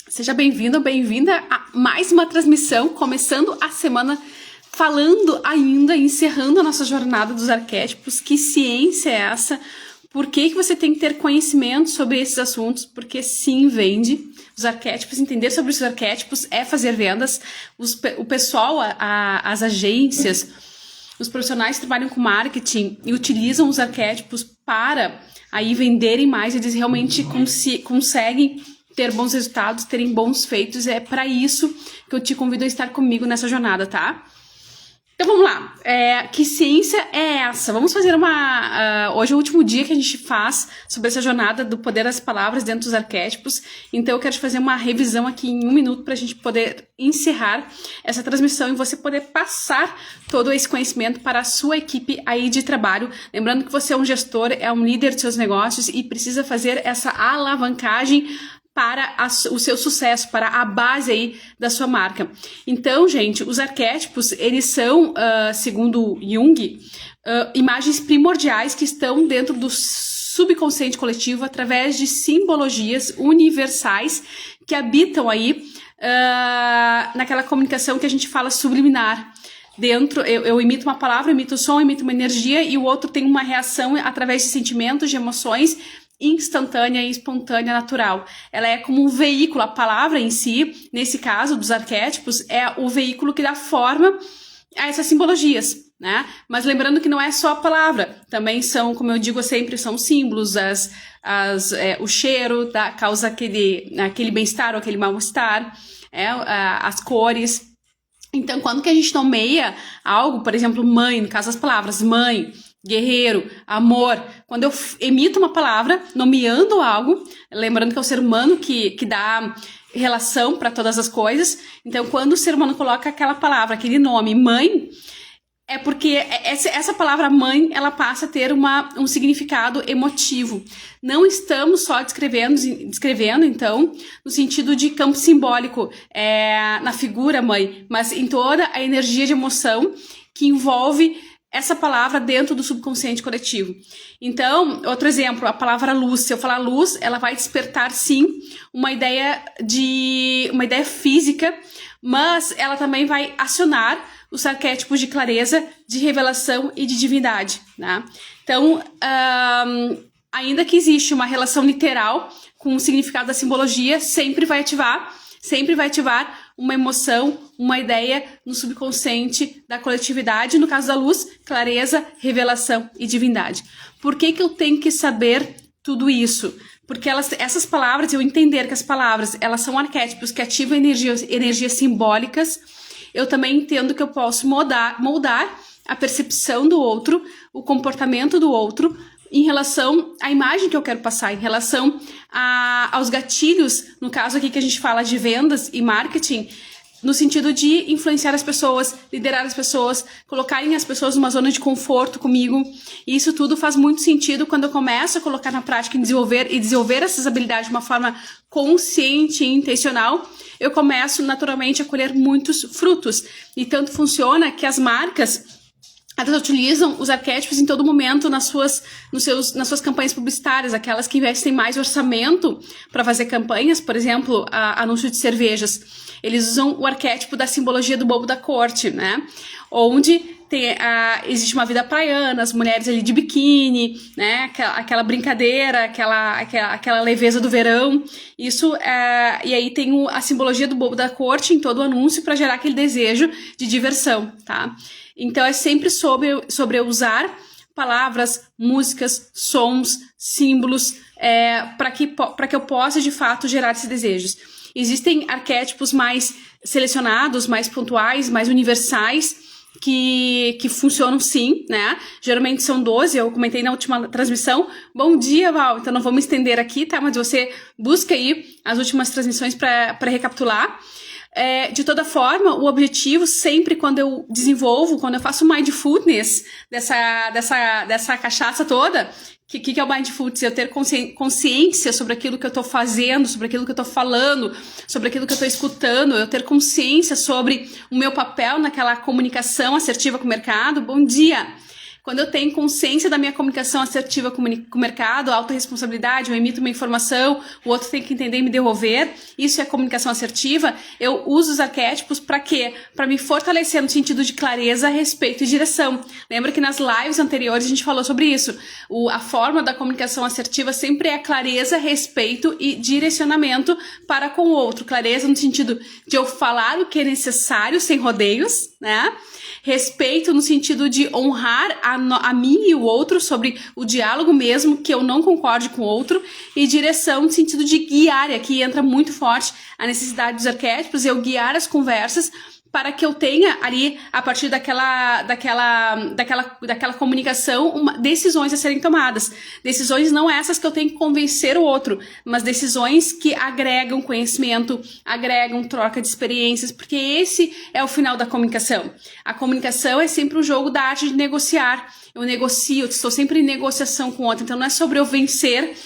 Seja bem-vindo ou bem-vinda a mais uma transmissão, começando a semana falando ainda, encerrando a nossa jornada dos arquétipos. Que ciência é essa? Por que você tem que ter conhecimento sobre esses assuntos? Porque sim, vende. Os arquétipos, entender sobre os arquétipos é fazer vendas. O pessoal, as agências, os profissionais que trabalham com marketing e utilizam os arquétipos para aí venderem mais, eles realmente conseguem ter bons resultados, terem bons feitos. É para isso que eu te convido a estar comigo nessa jornada, tá? Então vamos lá, que ciência é essa? Vamos fazer hoje é o último dia que a gente faz sobre essa jornada do poder das palavras dentro dos arquétipos. Então eu quero te fazer uma revisão aqui em 1 minuto para a gente poder encerrar essa transmissão e você poder passar todo esse conhecimento para a sua equipe aí de trabalho. Lembrando que você é um gestor, é um líder de seus negócios e precisa fazer essa alavancagem para o seu sucesso, para a base aí da sua marca. Então, gente, os arquétipos, eles são, segundo Jung, imagens primordiais que estão dentro do subconsciente coletivo através de simbologias universais que habitam aí naquela comunicação que a gente fala subliminar. Dentro, eu emito uma palavra, emito um som, emito uma energia e o outro tem uma reação através de sentimentos, de emoções, instantânea e espontânea, natural. Ela é como um veículo, a palavra em si, nesse caso dos arquétipos, é o veículo que dá forma a essas simbologias, né? Mas lembrando que não é só a palavra, também são, como eu digo sempre, são símbolos, o cheiro causa aquele bem-estar ou aquele mal-estar, as cores. Então, quando que a gente nomeia algo, por exemplo, mãe, no caso das palavras, mãe, guerreiro, amor, quando eu emito uma palavra nomeando algo, lembrando que é o ser humano que dá relação para todas as coisas, então quando o ser humano coloca aquela palavra, aquele nome, mãe, é porque essa palavra mãe, ela passa a ter um significado emotivo. Não estamos só descrevendo, então, no sentido de campo simbólico, na figura mãe, mas em toda a energia de emoção que envolve essa palavra dentro do subconsciente coletivo. Então, outro exemplo, a palavra luz. Se eu falar luz, ela vai despertar, sim, uma ideia física, mas ela também vai acionar os arquétipos de clareza, de revelação e de divindade, né? Então, ainda que existe uma relação literal com o significado da simbologia, sempre vai ativar uma emoção, uma ideia no subconsciente da coletividade, no caso da luz, clareza, revelação e divindade. Por que eu tenho que saber tudo isso? Porque essas palavras, eu entender que as palavras, elas são arquétipos que ativam energias simbólicas, eu também entendo que eu posso moldar a percepção do outro, o comportamento do outro, em relação à imagem que eu quero passar, em relação aos gatilhos, no caso aqui que a gente fala de vendas e marketing, no sentido de influenciar as pessoas, liderar as pessoas, colocarem as pessoas numa zona de conforto comigo. E isso tudo faz muito sentido quando eu começo a colocar na prática e desenvolver essas habilidades de uma forma consciente e intencional, eu começo naturalmente a colher muitos frutos. E tanto funciona que as marcas, elas utilizam os arquétipos em todo momento nas suas campanhas publicitárias, aquelas que investem mais orçamento para fazer campanhas, por exemplo, anúncio de cervejas. Eles usam o arquétipo da simbologia do bobo da corte, né? Onde existe uma vida praiana, as mulheres ali de biquíni, né? Aquela brincadeira, aquela leveza do verão. E aí tem a simbologia do bobo da corte em todo o anúncio para gerar aquele desejo de diversão, tá? Então é sempre sobre usar palavras, músicas, sons, símbolos, para que eu possa de fato gerar esses desejos. Existem arquétipos mais selecionados, mais pontuais, mais universais, que funcionam sim, né? Geralmente são 12, eu comentei na última transmissão. Bom dia, Val! Então não vou me estender aqui, tá? Mas você busca aí as últimas transmissões para recapitular. De toda forma, o objetivo sempre quando eu faço mindfulness dessa cachaça toda, que é o mindfulness? Eu ter consciência sobre aquilo que eu tô fazendo, sobre aquilo que eu tô falando, sobre aquilo que eu tô escutando, eu ter consciência sobre o meu papel naquela comunicação assertiva com o mercado. Bom dia! quando eu tenho consciência da minha comunicação assertiva com o mercado, autorresponsabilidade, eu emito uma informação, o outro tem que entender e me devolver, isso é comunicação assertiva, eu uso os arquétipos para quê? Para me fortalecer no sentido de clareza, respeito e direção. Lembra que nas lives anteriores a gente falou sobre isso. A forma da comunicação assertiva sempre é clareza, respeito e direcionamento para com o outro. Clareza no sentido de eu falar o que é necessário, sem rodeios, né? Respeito no sentido de honrar a mim e o outro sobre o diálogo mesmo, que eu não concorde com o outro. E direção no sentido de guiar, e aqui entra muito forte a necessidade dos arquétipos, eu guiar as conversas para que eu tenha ali, a partir daquela comunicação, decisões a serem tomadas. Decisões não essas que eu tenho que convencer o outro, mas decisões que agregam conhecimento, agregam troca de experiências, porque esse é o final da comunicação. A comunicação é sempre um jogo da arte de negociar. Eu negocio, eu estou sempre em negociação com o outro, então não é sobre eu vencer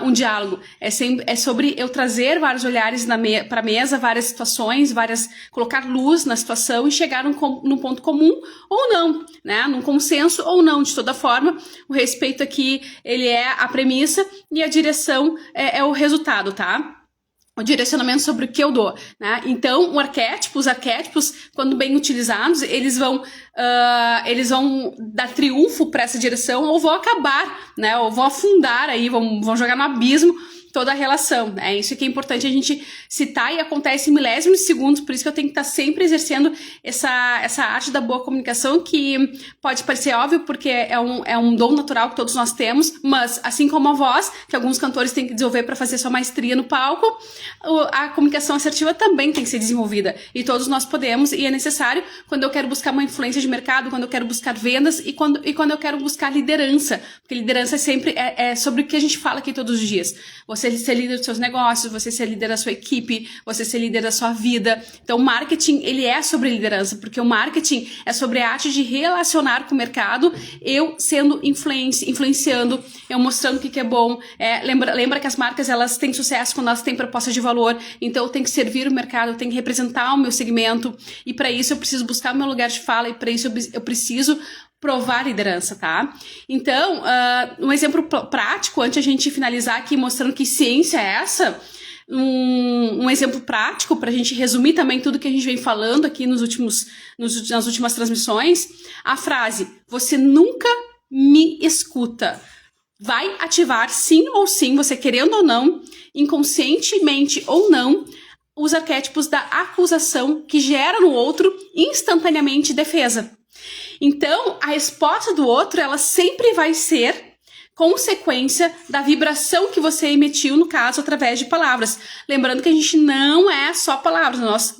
um diálogo, é sobre eu trazer vários olhares para a mesa, várias situações, colocar luz na situação e chegar num ponto comum ou não, né? Num consenso ou não. De toda forma, o respeito aqui, ele é a premissa e a direção é o resultado, tá? O direcionamento sobre o que eu dou, né? Então, os arquétipos, quando bem utilizados, eles vão dar triunfo para essa direção ou vão acabar, né? Ou vão afundar aí, vão jogar no abismo toda a relação, né? Isso que é importante a gente citar e acontece em milésimos de segundos, por isso que eu tenho que estar sempre exercendo essa arte da boa comunicação, que pode parecer óbvio, porque é um dom natural que todos nós temos, mas assim como a voz, que alguns cantores têm que desenvolver para fazer sua maestria no palco, a comunicação assertiva também tem que ser desenvolvida, e todos nós podemos, e é necessário quando eu quero buscar uma influência de mercado, quando eu quero buscar vendas, e quando eu quero buscar liderança, porque liderança sempre é sobre o que a gente fala aqui todos os dias. Você ser líder dos seus negócios, você ser líder da sua equipe, você ser líder da sua vida. Então, o marketing, ele é sobre liderança, porque o marketing é sobre a arte de relacionar com o mercado, eu sendo influenciando, eu mostrando o que é bom. Lembra que as marcas, elas têm sucesso quando elas têm proposta de valor, então eu tenho que servir o mercado, eu tenho que representar o meu segmento, e para isso eu preciso buscar o meu lugar de fala, e para isso eu preciso provar liderança, tá? Então, um exemplo prático, antes de a gente finalizar aqui mostrando que ciência é essa, um exemplo prático para a gente resumir também tudo que a gente vem falando aqui nas últimas transmissões, a frase, você nunca me escuta, vai ativar sim ou sim, você querendo ou não, inconscientemente ou não, os arquétipos da acusação que gera no outro instantaneamente defesa. Então, a resposta do outro, ela sempre vai ser consequência da vibração que você emitiu, no caso, através de palavras. Lembrando que a gente não é só palavras,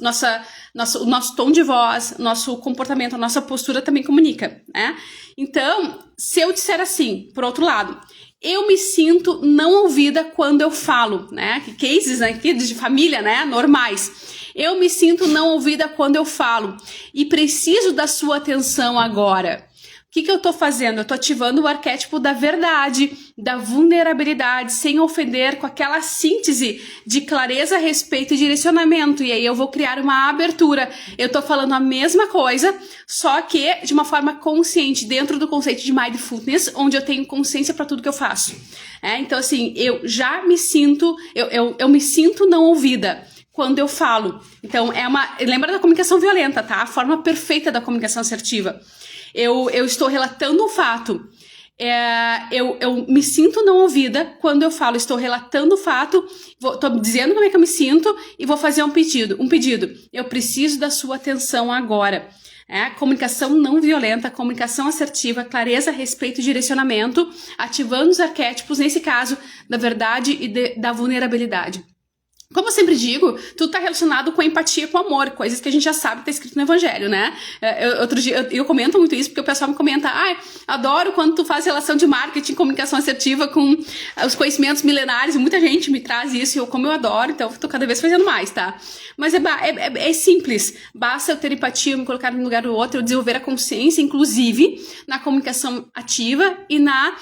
o nosso tom de voz, nosso comportamento, a nossa postura também comunica, né? Então, se eu disser assim, por outro lado, eu me sinto não ouvida quando eu falo, né? Cases aqui de família, né? Normais. Eu me sinto não ouvida quando eu falo e preciso da sua atenção agora. O que eu tô fazendo? Eu tô ativando o arquétipo da verdade, da vulnerabilidade, sem ofender, com aquela síntese de clareza, respeito e direcionamento. E aí eu vou criar uma abertura. Eu tô falando a mesma coisa, só que de uma forma consciente, dentro do conceito de mindfulness, onde eu tenho consciência para tudo que eu faço. Então, assim, eu já me sinto, eu me sinto não ouvida quando eu falo. Então, lembra da comunicação violenta, tá? A forma perfeita da comunicação assertiva. Eu estou relatando um fato. Eu me sinto não ouvida quando eu falo. Estou relatando o fato, estou dizendo como é que eu me sinto e vou fazer um pedido. Eu preciso da sua atenção agora. Comunicação não violenta, comunicação assertiva, clareza, respeito e direcionamento, ativando os arquétipos, nesse caso, da verdade e da vulnerabilidade. Como eu sempre digo, tudo está relacionado com empatia, com amor, coisas que a gente já sabe que está escrito no Evangelho, né? Outro dia, eu comento muito isso, porque o pessoal me comenta, adoro quando tu faz relação de marketing, comunicação assertiva com os conhecimentos milenares, e muita gente me traz isso, e como eu adoro, então eu tô cada vez fazendo mais, tá? Mas é simples, basta eu ter empatia, eu me colocar no lugar do outro, eu desenvolver a consciência, inclusive, na comunicação ativa e na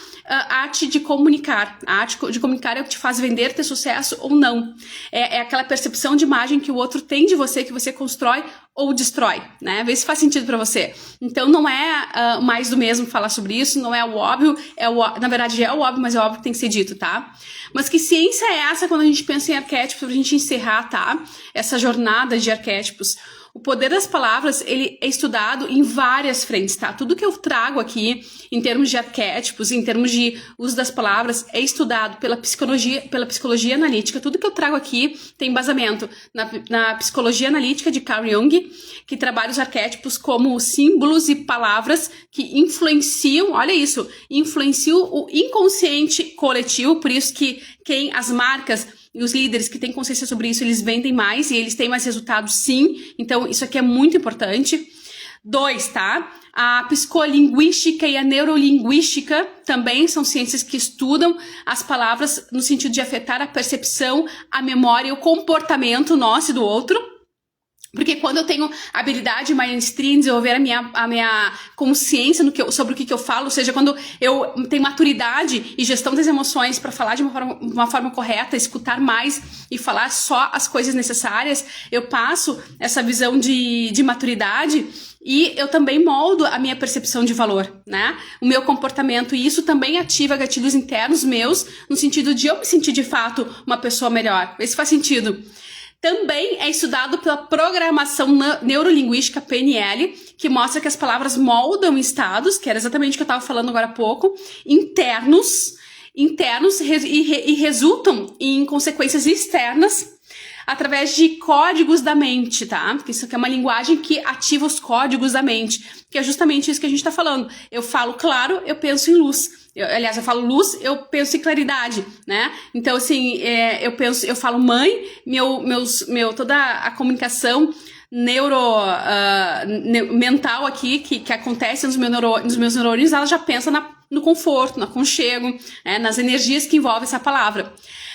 arte de comunicar. A arte de comunicar é o que te faz vender, ter sucesso ou não. é aquela percepção de imagem que o outro tem de você, que você constrói ou destrói, né? Vê se faz sentido pra você. Então não é mais do mesmo falar sobre isso, não é o óbvio, na verdade é o óbvio, mas é óbvio que tem que ser dito, tá? Mas que ciência é essa quando a gente pensa em arquétipos, pra gente encerrar, tá? Essa jornada de arquétipos. O poder das palavras, ele é estudado em várias frentes, tá? Tudo que eu trago aqui, em termos de arquétipos, em termos de uso das palavras, é estudado pela psicologia analítica. Tudo que eu trago aqui tem embasamento na psicologia analítica de Carl Jung, que trabalha os arquétipos como símbolos e palavras que influenciam, olha isso, influenciam o inconsciente coletivo, por isso que as marcas e os líderes que têm consciência sobre isso, eles vendem mais e eles têm mais resultados, sim. Então, isso aqui é muito importante. 2, tá? A psicolinguística e a neurolinguística também são ciências que estudam as palavras no sentido de afetar a percepção, a memória e o comportamento nosso e do outro. Porque quando eu tenho habilidade mainstream, desenvolver a minha consciência sobre o que eu falo, ou seja, quando eu tenho maturidade e gestão das emoções para falar de uma forma correta, escutar mais e falar só as coisas necessárias, eu passo essa visão de maturidade e eu também moldo a minha percepção de valor, né? O meu comportamento, e isso também ativa gatilhos internos meus, no sentido de eu me sentir de fato uma pessoa melhor. Esse faz sentido. Também é estudado pela programação neurolinguística PNL, que mostra que as palavras moldam estados, que era exatamente o que eu estava falando agora há pouco, internos e resultam em consequências externas através de códigos da mente, tá? Porque isso aqui é uma linguagem que ativa os códigos da mente, que é justamente isso que a gente tá falando. Eu falo claro, eu penso em luz. Aliás, eu falo luz, eu penso em claridade, né? Então, assim, eu falo mãe, toda a comunicação mental aqui, que acontece nos meus neurônios, ela já pensa no conforto, no aconchego, né? Nas energias que envolvem essa palavra.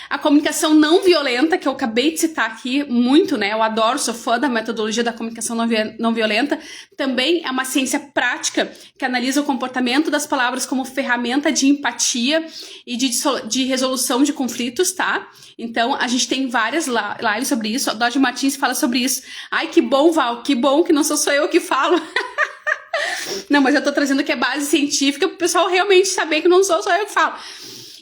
A comunicação não violenta, que eu acabei de citar aqui muito, né? Eu adoro, sou fã da metodologia da comunicação não violenta. Também é uma ciência prática que analisa o comportamento das palavras como ferramenta de empatia e de resolução de conflitos, tá? Então, a gente tem várias lives sobre isso. A Dodge Martins fala sobre isso. Ai, que bom, Val, que bom que não sou só eu que falo. Não, mas eu tô trazendo aqui a base científica pro pessoal realmente saber que não sou só eu que falo.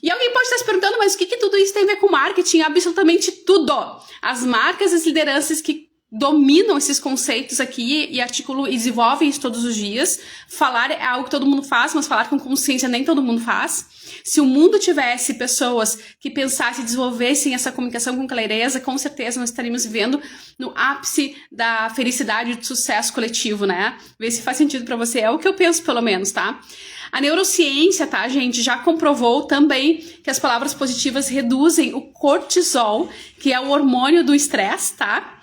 E alguém pode estar se perguntando, mas o que tudo isso tem a ver com marketing? Absolutamente tudo! As marcas e as lideranças que dominam esses conceitos aqui e articulam e desenvolvem isso todos os dias. Falar é algo que todo mundo faz, mas falar com consciência nem todo mundo faz. Se o mundo tivesse pessoas que pensassem e desenvolvessem essa comunicação com clareza, com certeza nós estaríamos vivendo no ápice da felicidade e do sucesso coletivo, né? Vê se faz sentido pra você. É o que eu penso, pelo menos, tá? A neurociência, tá, gente, já comprovou também que as palavras positivas reduzem o cortisol, que é o hormônio do estresse, tá?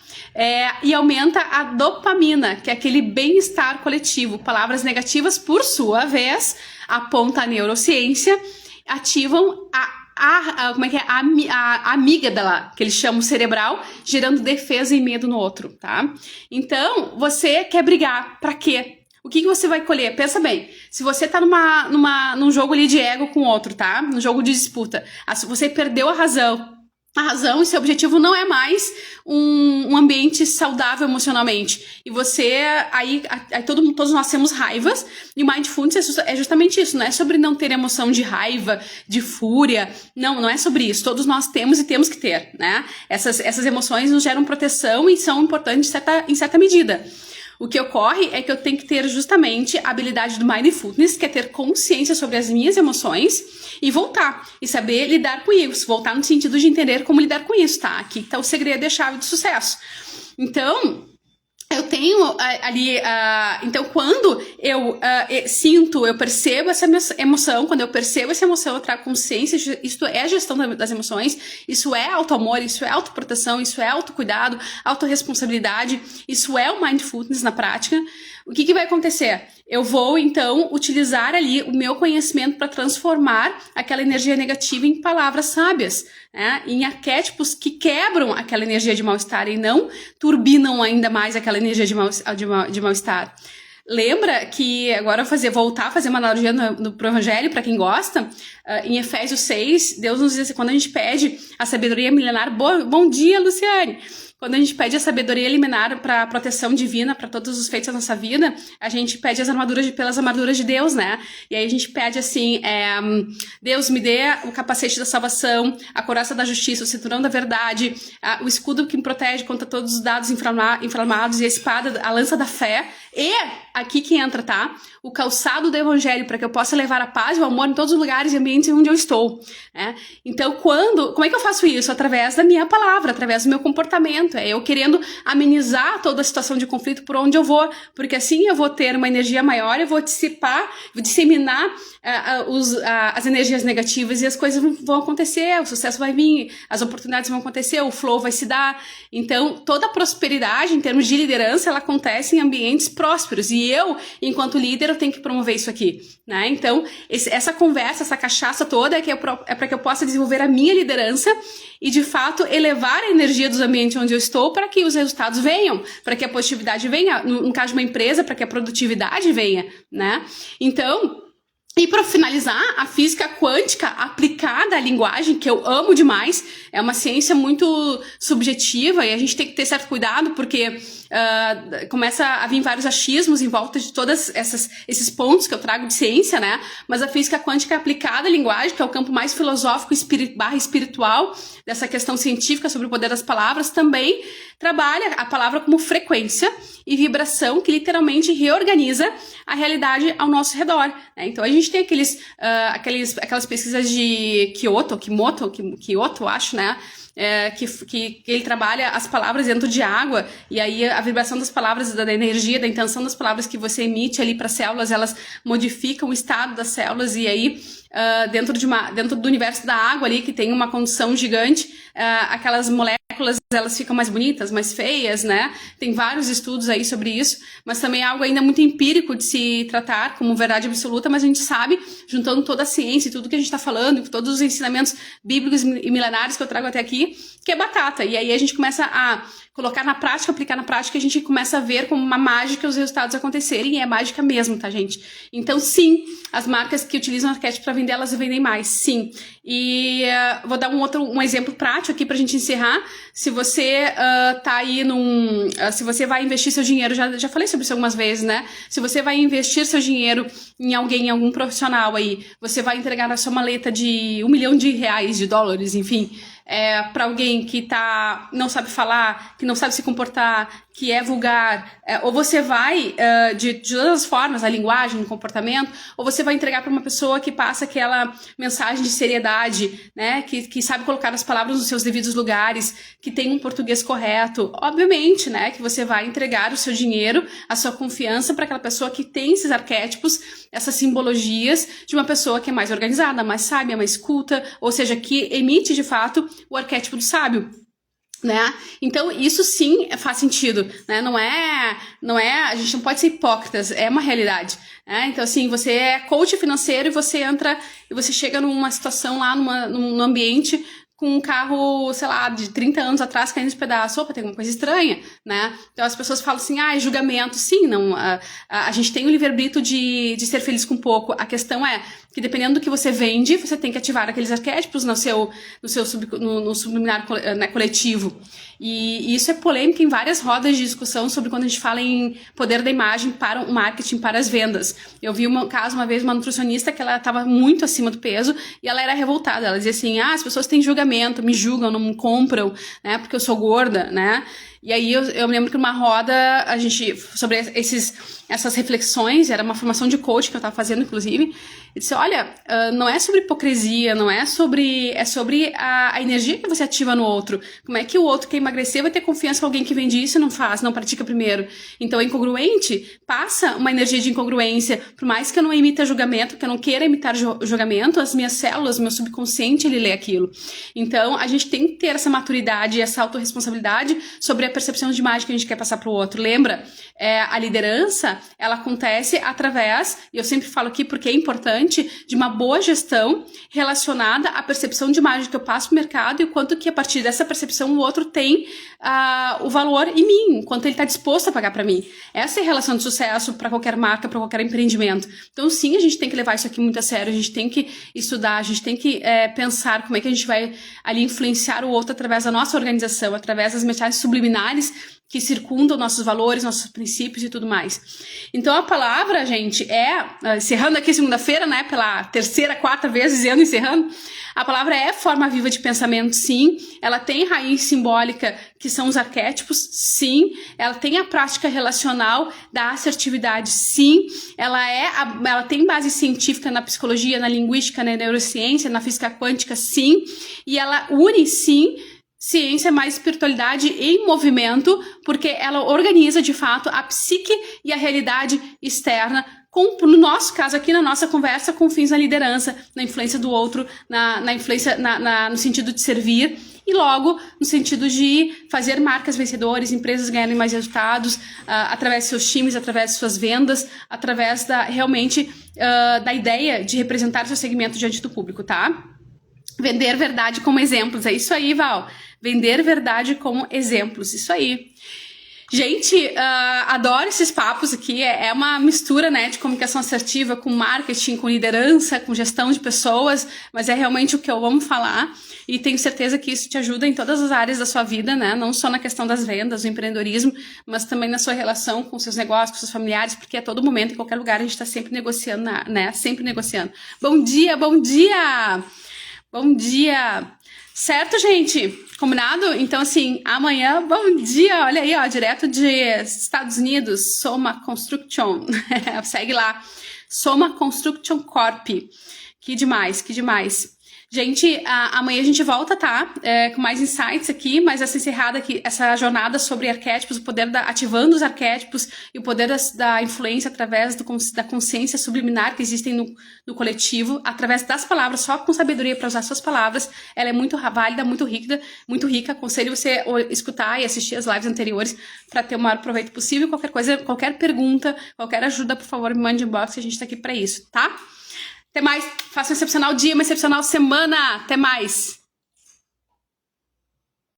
E aumenta a dopamina, que é aquele bem-estar coletivo. Palavras negativas, por sua vez, aponta a neurociência, ativam a amígdala, que eles chamam cerebral, gerando defesa e medo no outro, tá? Então, você quer brigar, pra quê? O que você vai colher? Pensa bem, se você tá num jogo ali de ego com outro, tá? Num jogo de disputa, você perdeu a razão e seu objetivo não é mais um ambiente saudável emocionalmente. E você, aí todos nós temos raivas, e Mindfulness é justamente isso, não é sobre não ter emoção de raiva, de fúria, não é sobre isso. Todos nós temos e temos que ter, né? Essas emoções nos geram proteção e são importantes em certa medida. O que ocorre é que eu tenho que ter justamente a habilidade do Mindfulness, que é ter consciência sobre as minhas emoções e voltar, e saber lidar com isso, voltar no sentido de entender como lidar com isso, tá? Aqui tá o segredo e a chave do sucesso. Então, eu tenho ali, então quando eu percebo essa emoção, quando eu percebo essa emoção, eu trago consciência, isso é a gestão das emoções, isso é auto-amor, isso é autoproteção, isso é autocuidado, autorresponsabilidade, isso é o mindfulness na prática. O que vai acontecer? Eu vou, então, utilizar ali o meu conhecimento para transformar aquela energia negativa em palavras sábias, né? Em arquétipos que quebram aquela energia de mal-estar e não turbinam ainda mais aquela energia de mal-estar. Lembra que, agora voltar a fazer uma analogia pro Evangelho, para quem gosta, em Efésios 6, Deus nos diz assim, quando a gente pede a sabedoria milenar, bom dia, Luciane! Quando a gente pede a sabedoria milenar para proteção divina, para todos os feitos da nossa vida, a gente pede pelas armaduras de Deus, né? E aí a gente pede assim, Deus me dê o capacete da salvação, a couraça da justiça, o cinturão da verdade, o escudo que me protege contra todos os dados inflamados e a espada, a lança da fé. E aqui que entra, tá? O calçado do evangelho, para que eu possa levar a paz e o amor em todos os lugares e ambientes onde eu estou, né? Então, como é que eu faço isso? Através da minha palavra, através do meu comportamento. É eu querendo amenizar toda a situação de conflito por onde eu vou, porque assim eu vou ter uma energia maior, eu vou disseminar as energias negativas e as coisas vão acontecer, o sucesso vai vir, as oportunidades vão acontecer, o flow vai se dar. Então, toda a prosperidade em termos de liderança, ela acontece em ambientes prósperos. E eu, enquanto líder, eu tenho que promover isso aqui, né? Então, essa conversa, essa cachaça toda é para que eu possa desenvolver a minha liderança e, de fato, elevar a energia dos ambientes onde eu estou para que os resultados venham, para que a positividade venha, no caso de uma empresa, para que a produtividade venha, né? Então, e para finalizar, a física quântica aplicada à linguagem, que eu amo demais, é uma ciência muito subjetiva e a gente tem que ter certo cuidado porque começa a vir vários achismos em volta de todos esses pontos que eu trago de ciência, né? Mas a física quântica aplicada à linguagem, que é o campo mais filosófico barra espiritual dessa questão científica sobre o poder das palavras, também trabalha a palavra como frequência e vibração que literalmente reorganiza a realidade ao nosso redor, né? Então a gente tem aquelas pesquisas de Kyoto, acho, né? Que ele trabalha as palavras dentro de água e aí a vibração das palavras, da energia, da intenção das palavras que você emite ali para as células, elas modificam o estado das células e aí dentro do universo da água ali, que tem uma condição gigante, aquelas moléculas elas ficam mais bonitas, mais feias, né? Tem vários estudos aí sobre isso, mas também é algo ainda muito empírico de se tratar como verdade absoluta, mas a gente sabe, juntando toda a ciência e tudo que a gente está falando, todos os ensinamentos bíblicos e milenares que eu trago até aqui, que é batata. E aí a gente começa a colocar na prática, aplicar na prática, a gente começa a ver como uma mágica os resultados acontecerem, e é mágica mesmo, tá, gente? Então, sim, as marcas que utilizam arquétipo para vender, elas vendem mais, sim. E vou dar um exemplo prático aqui pra gente encerrar. Se você tá aí se você vai investir seu dinheiro, já falei sobre isso algumas vezes, né? Se você vai investir seu dinheiro em alguém, em algum profissional aí, você vai entregar na sua maleta de $1 milhão, de dólares, enfim, para alguém que não sabe falar, que não sabe se comportar, que é vulgar, ou você vai, de todas as formas, a linguagem, o comportamento, ou você vai entregar para uma pessoa que passa aquela mensagem de seriedade, né, que sabe colocar as palavras nos seus devidos lugares, que tem um português correto. Obviamente, né, que você vai entregar o seu dinheiro, a sua confiança para aquela pessoa que tem esses arquétipos, essas simbologias de uma pessoa que é mais organizada, mais sábia, mais culta, ou seja, que emite de fato o arquétipo do sábio, né? Então isso sim faz sentido, né? Não é, a gente não pode ser hipócritas, é uma realidade, né? Então assim, você é coach financeiro e você entra e você chega numa situação lá num ambiente com um carro, sei lá, de 30 anos atrás caindo de pedaço. Opa, tem alguma coisa estranha, né? Então as pessoas falam assim, é julgamento. Sim, não, a gente tem o livre-arbítrio de ser feliz com pouco. A questão é que dependendo do que você vende, você tem que ativar aqueles arquétipos no subliminar, né, coletivo. E isso é polêmico em várias rodas de discussão sobre quando a gente fala em poder da imagem para o marketing, para as vendas. Eu vi um caso uma vez, uma nutricionista que ela estava muito acima do peso e ela era revoltada. Ela dizia assim, as pessoas têm julgamento, me julgam, não me compram, né, porque eu sou gorda, né? E aí eu me lembro que numa roda, a gente, sobre essas reflexões, era uma formação de coach que eu estava fazendo, inclusive, e disse, olha, não é sobre hipocrisia, não é sobre, é sobre a energia que você ativa no outro. Como é que o outro quer emagrecer vai ter confiança com alguém que vende isso e não faz, não pratica primeiro? Então é incongruente, passa uma energia de incongruência, por mais que eu não emita julgamento, que eu não queira imitar julgamento, as minhas células, o meu subconsciente, ele lê aquilo. Então a gente tem que ter essa maturidade, essa autorresponsabilidade sobre percepção de imagem que a gente quer passar para o outro. Lembra? A liderança, ela acontece através, e eu sempre falo aqui porque é importante, de uma boa gestão relacionada à percepção de imagem que eu passo para o mercado e o quanto que a partir dessa percepção o outro tem o valor em mim, quanto ele está disposto a pagar para mim. Essa é a relação de sucesso para qualquer marca, para qualquer empreendimento. Então, sim, a gente tem que levar isso aqui muito a sério, a gente tem que estudar, a gente tem que pensar como é que a gente vai ali influenciar o outro através da nossa organização, através das mensagens subliminares que circundam nossos valores, nossos princípios e tudo mais. Então, a palavra, gente, encerrando aqui segunda-feira, né, pela terceira, quarta vez dizendo encerrando, a palavra é forma viva de pensamento, sim. Ela tem raiz simbólica, que são os arquétipos, sim. Ela tem a prática relacional da assertividade, sim. Ela tem base científica na psicologia, na linguística, na neurociência, na física quântica, sim. E ela une, sim, ciência mais espiritualidade em movimento, porque ela organiza, de fato, a psique e a realidade externa, no nosso caso aqui, na nossa conversa, com fins na liderança, na influência do outro, na influência no sentido de servir, e logo no sentido de fazer marcas vencedoras, empresas ganharem mais resultados, através de seus times, através de suas vendas, através realmente da ideia de representar seu segmento diante do público, tá? Vender verdade como exemplos, é isso aí, Val. Vender verdade como exemplos, isso aí. Gente, adoro esses papos aqui, é uma mistura, né, de comunicação assertiva com marketing, com liderança, com gestão de pessoas, mas é realmente o que eu amo falar e tenho certeza que isso te ajuda em todas as áreas da sua vida, né, não só na questão das vendas, do empreendedorismo, mas também na sua relação com seus negócios, com seus familiares, porque a todo momento, em qualquer lugar, a gente está sempre negociando, né, sempre negociando. Bom dia, bom dia! Bom dia! Certo, gente? Combinado? Então, assim, amanhã, bom dia! Olha aí, ó, direto de Estados Unidos, Soma Construction. Segue lá, Soma Construction Corp. Que demais, que demais. Gente, amanhã a gente volta, tá? Com mais insights aqui, mas essa encerrada aqui, essa jornada sobre arquétipos, o poder ativando os arquétipos e o poder da influência através da consciência subliminar que existem no coletivo, através das palavras, só com sabedoria para usar suas palavras. Ela é muito válida, muito rica. Aconselho você escutar e assistir as lives anteriores para ter o maior proveito possível. Qualquer coisa, qualquer pergunta, qualquer ajuda, por favor, me mande inbox, a gente tá aqui para isso, tá? Até mais, faça um excepcional dia, uma excepcional semana. Até mais!